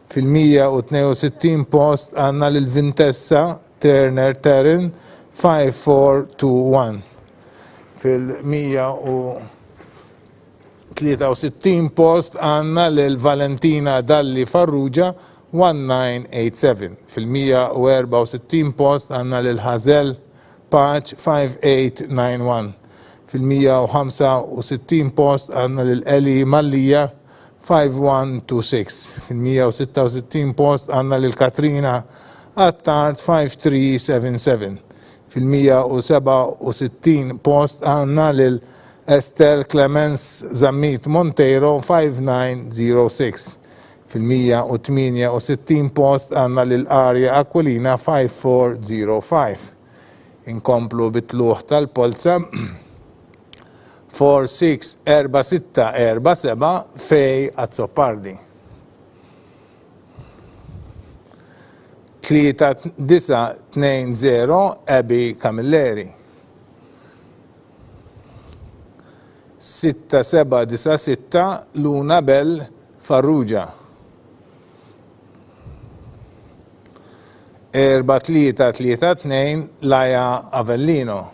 Fil-162 post għanna lil Vintessa Turner Taryn 5421. Fil-163 post għanna lil Valentina Dalli Farrugia 1987. Fil-164 post għanna lil Hazel Patch 5891. Fil-165 post għanna lil Eli Mallija 5126. Fil-166 post għanna lil Katrina Attart 5377. Fil-167 post għanna lil Estelle Clemens Zammit Monteiro 5906. Fil-168 post għanna lil Arja Aquilina 5405. Inkomplu bitluħ tal-polza. 4-6-4-6-4-7 Fej Azzopardi. 3-9-2-0 Abby Camilleri. 6-7-9-6 Luna Bell Farrugia. 4-3-3-2 Laia Avellino.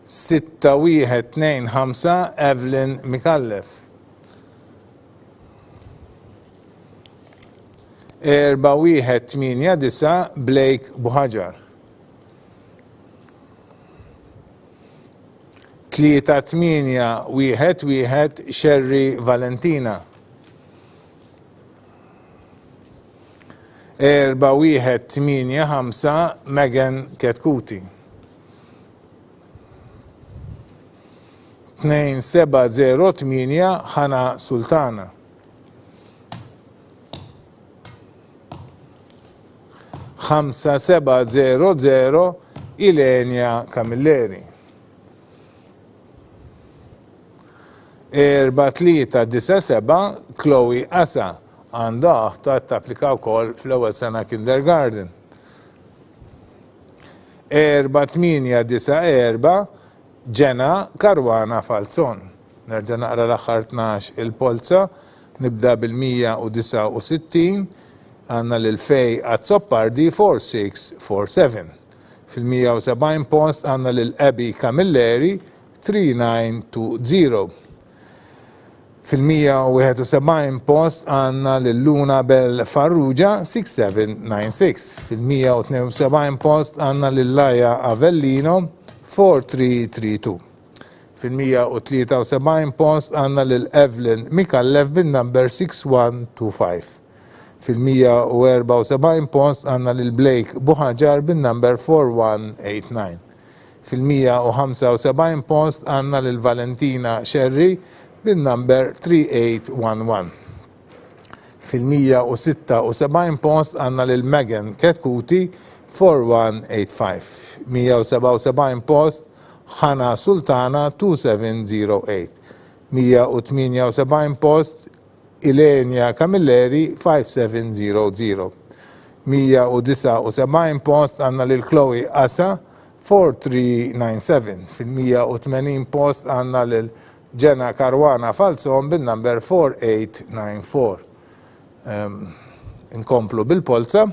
6-1-2-5 Evelyn Mikallef. 4-1-8-9 Blake Buhajar. 3-8-1-1 Sherry Valentina. 4-1-8-5 Megan Ketkuti. 2-7-0-8 Hana Sultana. 5-7-0-0 Ilenia Camilleri. 4-3-9-7 Chloe Asa. Għanda aħta t-applika wkoll fl-ewwel sena kindergarten. 4-8-9-4 Ġena Karwana Falzon. Nerġa' naqra l-aħħar 12 il-polza. nibda bil-169 għanna l-Fej Azzopardi 4647. Fil-170 post għanna l-Ebi Camilleri 3920. Fil-171 post għanna l-Luna Bel Farrugia 6796. Fil-172 post għanna l-Laja Avellino 4332. Fil-173 post għanna l-Evelyn Mikallef bin-number 6125. Fil-174 post għanna l-Blake Buħaġar bin-number 4189. Fil-175 post għanna l-Valentina Xerri bin-number 3811. Fil-176 post għanna l-Megan Ketkuti 4185. 177 post Ħana Sultana 2708. 178 post Ilenia Camilleri 5700. 179 post għanna l-Chloe Asa 4397. Fil-180 post għanna l-Ġena Karwana Falzon bin-number 4894. Inkomplu bil-polza.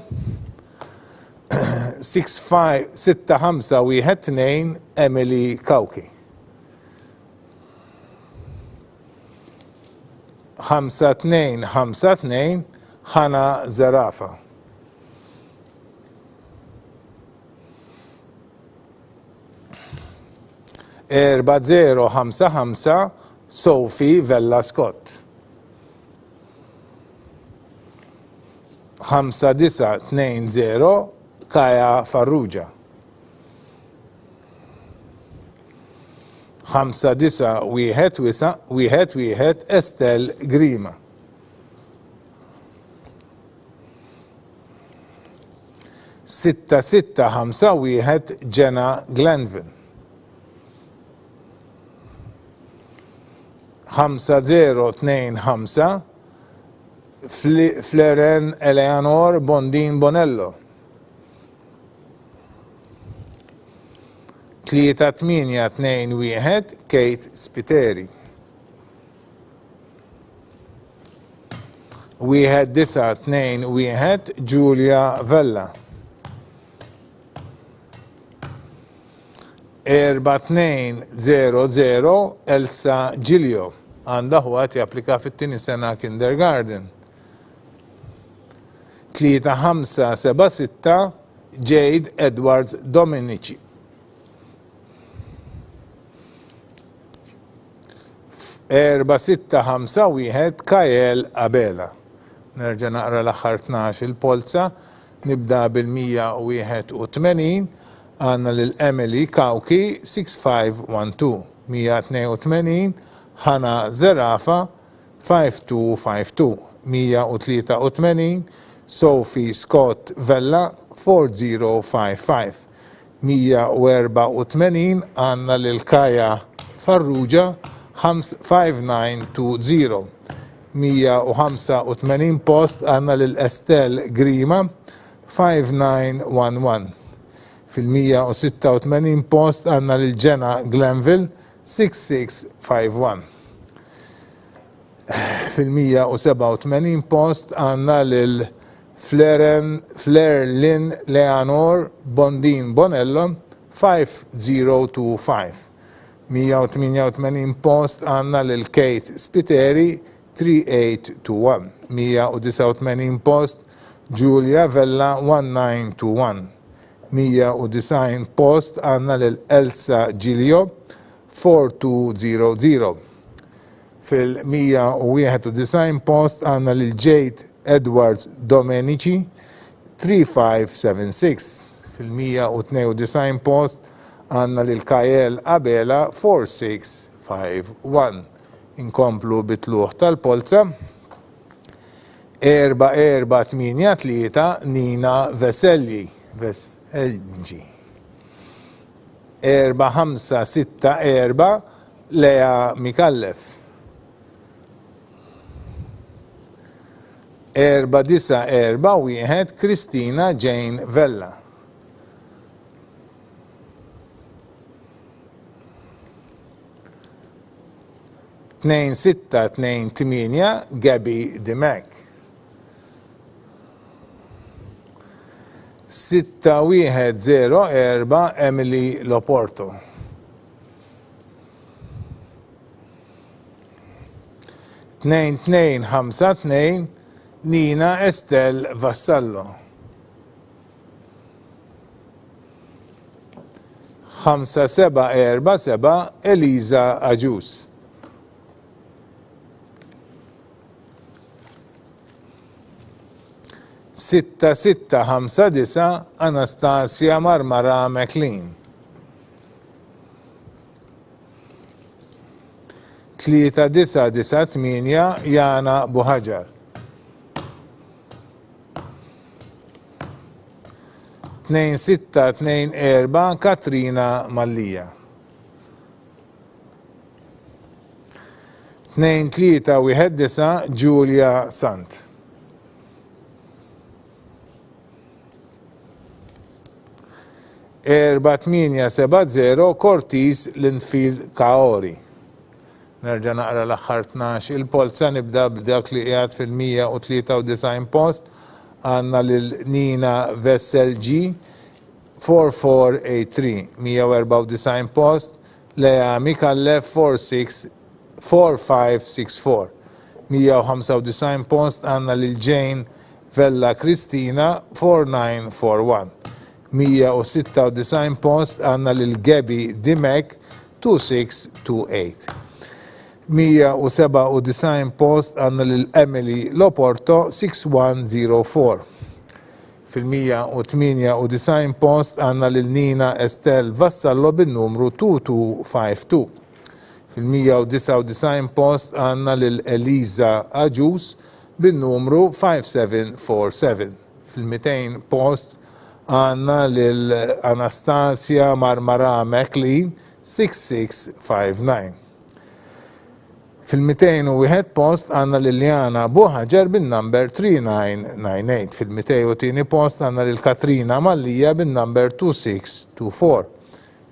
6512 Emily Kauki. 5252 Ħana Zarafa. 4055 Sophie Vella Scott. 5920 Kaja Farrugia. 5911 Estelle Grima. 6651 Jenna Glenville. 5025 Fleren Eleanor Bondin Bonello. 3821 Kate Spiteri. 1921 Giulia Vella. 4200 Elsa Giglio. Għanda ħuat japplika fit-tieni sena kindergarten. 3576 Jade Edwards Dominici. 4651 Kael Abela. Nerġa' naqra l-aħħar 12 il-polza, nibda bil-181 għandna lil Emily Kauki 6512, 182 Ħana Zarafa 5252, 183 Sophie Scott Vella 4055, 184 għandna lil Kaja Farrugia 5920. 185 post għanna l-Estelle Grima 5911. Fil-186 post għanna l-Jenna Glenville 6651. Fil-187 post għanna l-Flerlin Leonor Bondin Bonello 5025. 188 post għanna l-Kate Spiteri 3821. 189 post Giulia Vella 1921. 190 post għanna l-Elsa Giglio 4200. Fil-191 post għanna l-Jade Edwards Domenici 3576. Fil-192 post għanna l-Kael Abela 4651. Inkomplu bitluħ tal-polza. 4483 Nina Veselgi. 4564 Lea Mikallef. 4941 Kristina Jane Vella. 49 2628 Gabby Dimek. 6104 Emily Loporto. 2252 Nina Estel Vassallo. 5747 Eliza Ajus. 6659 Anastasia Marmara McLean. 3998 Jana Buhajar. 2624 Katrina Mallija. 2319 Giulia Sant. 4870 Cortis Lindfield Kaori. Nerġa' naqra l-aħħar 12 il-polza nibda b'dak li qiegħed fil-193 post għandna lil Nina Vessel G 4483 194 post Lea Mikallef 4564 195 post għandna lil Jane Vella Kristina 4941 196 post għandna lil Gabby Dimek 2628 197 post għandna lil Emily Loporto 6104 fil-198 post għandna lil Nina Estel Vassallo bin-numru 2252 fil-199 post għandna lil Eliza Ajus bin-numru 5747 fil-200 post għandna lil Anastasia Marmara McLean 6659 fil-201 post għandna Liliana Buhajar bin-number 3998 fil-202 post għandna lil Katrina Mallija bin-number 2624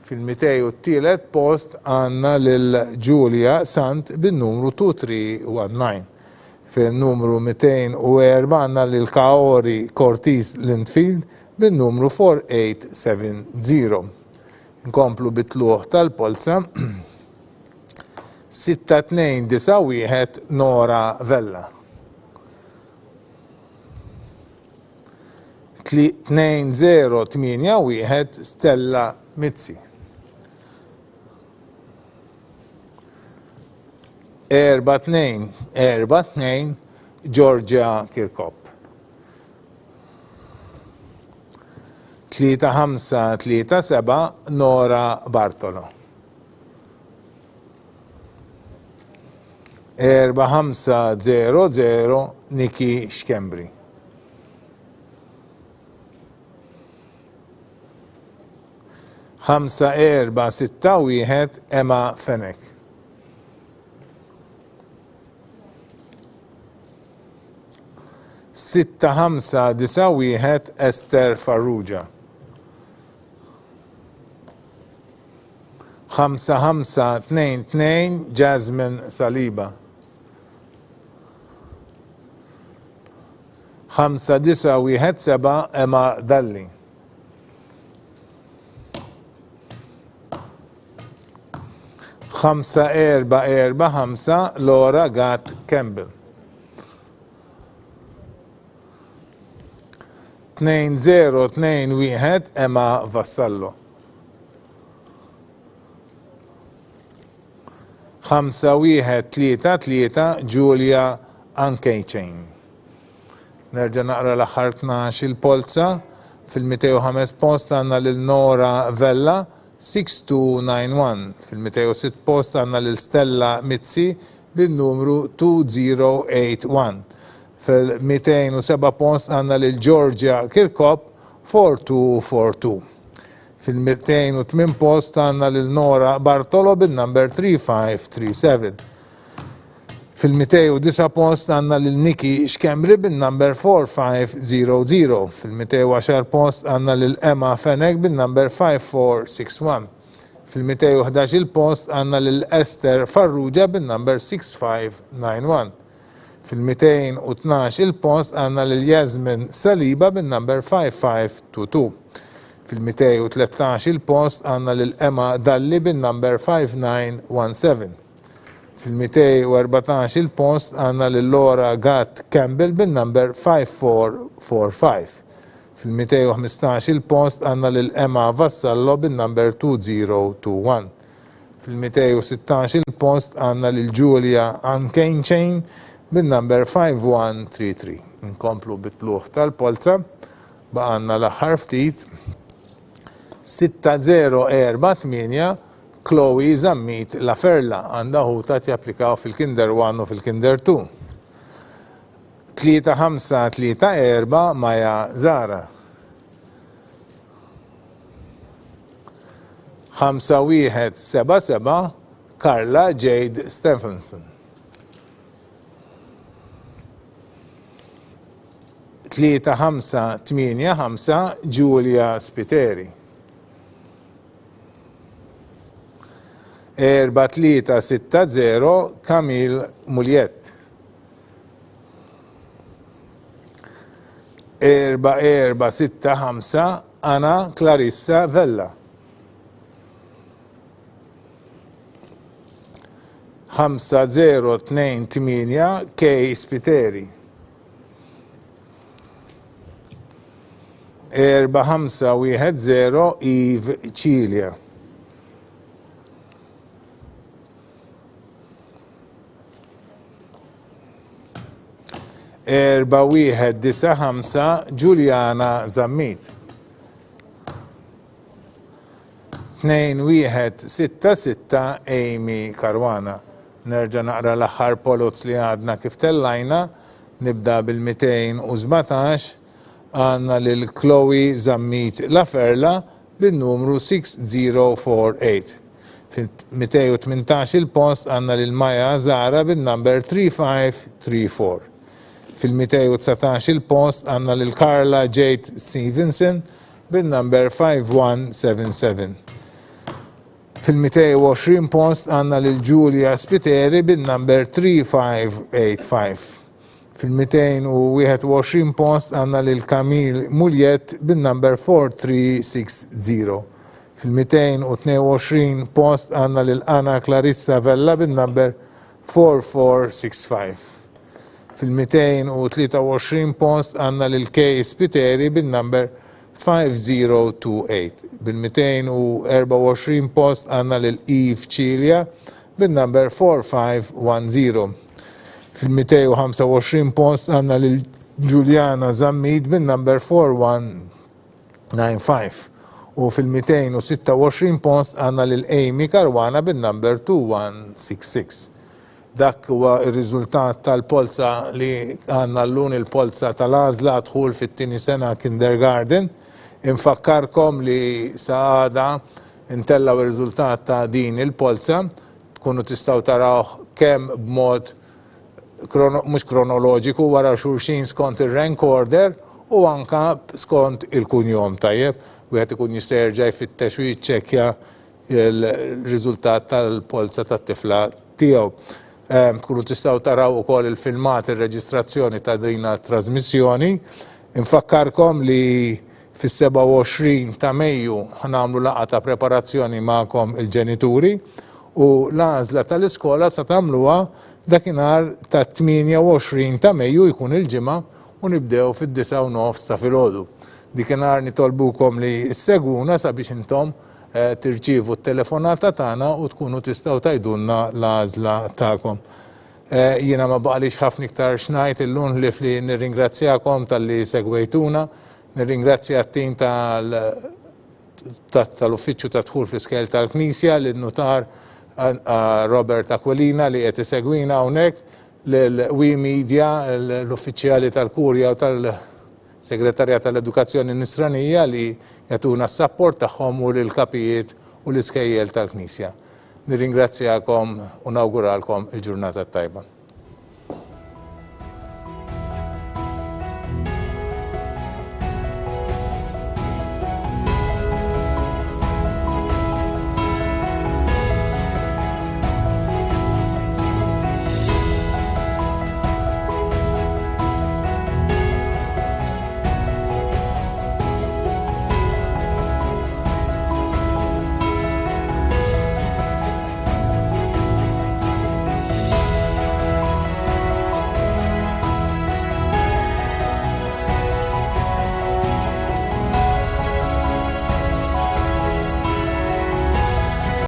fil-203 post għandna lil Giulia Sant bin-numru 2319 fil-numru 204 għandna lil Kaori Cortis Lindfield bin-numru 4870. Nkomplu bitluħ tal-polza 6291 Nora Vella. 2081 Stella Mizzi. 4242 Georgia Kirkop. 3537 Nora Bartolo. 4500 Niki Xkembri. 5461 Emma Fenek. 6591 Esther Farrugia. 5522 Jasmine Saliba. 5917 Emma Dalli. 5445 Laura Gat Campbell. 2021 Emma Vassallo. 5133 Giulia Ankejċejn. Nerġa' naqra l-aħħar 12 il-polza fil-205 post għandna lil Nora Vella 6291 fil-206 post għandna lil Stella Mizzi bin-numru 2081 fil-207 post għandna lil Georgia Kirkop 4242 fil-208 post għandna lil Nora Bartolo bin-number 3537 fil-209 post għandna lil Niki Xkembri bin-number 4500 fil-210 post għandna lil Emma Fenek bin-number 5461 Fil-211 il-post għandna lil Esther Farrugia bin-number 6591. Fil-212 il-post għandna lil Jasmine Saliba bin-number 5522. Fil-213 il-post għandna lil Emma Dalli bin-number 5917. Fil-214 il-post għandna lil Laura Gatt Campbell bin-number 5445. Fil-215 il-post għandna lil Emma Vassallo bin-number 2021. Fil-216 il-post għandna lil Julia Ankenchain bin-number 5133. Nkomplu bit-tluħ tal-polza, baqanna l-aħħar ftit 6048 Chloe Zammit Laferla għandha ħuta japplikaw fil-Kinder 1 u fil-Kinder 2. 3534 Maja Zara. 5177 Carla Jade Stephenson. 3585 Giulia Spiteri. 4360 Camille Muljet. 4465 Anna Clarissa Vella. 5028 Kay Spiteri. 4510 Eve Cilia. 4195 Giuliana Zammit. 2166 Amy Karwana. Nerġa' naqra l-aħħar polots li għadna kif tellajna, nibda bil-217 għandna lil Chloe Zammit Laferla bin-numru 6048. Fil-218 il-post għandna lil Maja Zara bin-number 3534. Fil-219 il-post għandna lil Carla Jade Stevenson bin-number 5177. Fil-220 post għandna lil Giulia Spiteri bin-number 3585. Fil-221 post għandna lil Camille Muljet bin-number 4360. Fil-222 post għandna lil Anna Clarissa Vella bin-number 4465. Fil-223 post għandna lil Kay Spiteri bin-number 5028. Bil-224 post għandna lil Eve Cilia bin-number 4510. Fil-225 post għandna lil Giuliana Zammit bin-number 4195. U fil-226 post għandna lil Amy Karwana bin-number 2166. Dak huwa r-riżultat tal-polza li għandna llum, il-polza tal-għażla dħul fit-tieni sena kindergarten. Infakkarkom li saħada intellaw ir-riżultat ta' din il-polza, tkunu tistgħu taraw kemm b'mod mhux kronoloġiku wara xulxin skont ir-rank order u anka skont il-kunjom tajjeb, wieħed ikun jista' jerġa' jfittex u jiċċekkja l-riżultat tal-polza tat-tifla tiegħu. Tkunu tistgħu taraw ukoll il-filmat ir-reġistrazzjoni ta' din trasmissjoni. Infakkarkom li fis-27 ta' Mejju ħnamlu laqgħa ta' preparazzjoni magħkom il-ġenituri u l-għażla tal-iskola sa tagħmluha dakinhar ta' 28 ta' Mejju jkun il-ġimgħa u nibdew fid-9:30 ta' filgħodu. Dikinhar nitolbukom li ssegwuna sabiex intom tirċievu t-telefonata tagħna u tkunu tistgħu tgħidulna l-għażla tagħkom. Jiena ma baqalix ħafna iktar xnajt illum li nirringrazzjakom tal-li segwejtuna, nirringrazzja t-tim tal-uffiċċju ta' dħul fl-iskel tal-Knisja, lin-notar Robert Aquilina li qed isegwina hawnhekk, l-We Media, l-uffiċjali tal-Kurja u tal-Segretarjat tal-Edukazzjoni Nisranija li jagħtuna s-sapport tagħhom u lill-kapijiet u l-iskejjel tal-Knisja. Nirringrazzjakom u nawguralkom il-ġurnata tajba.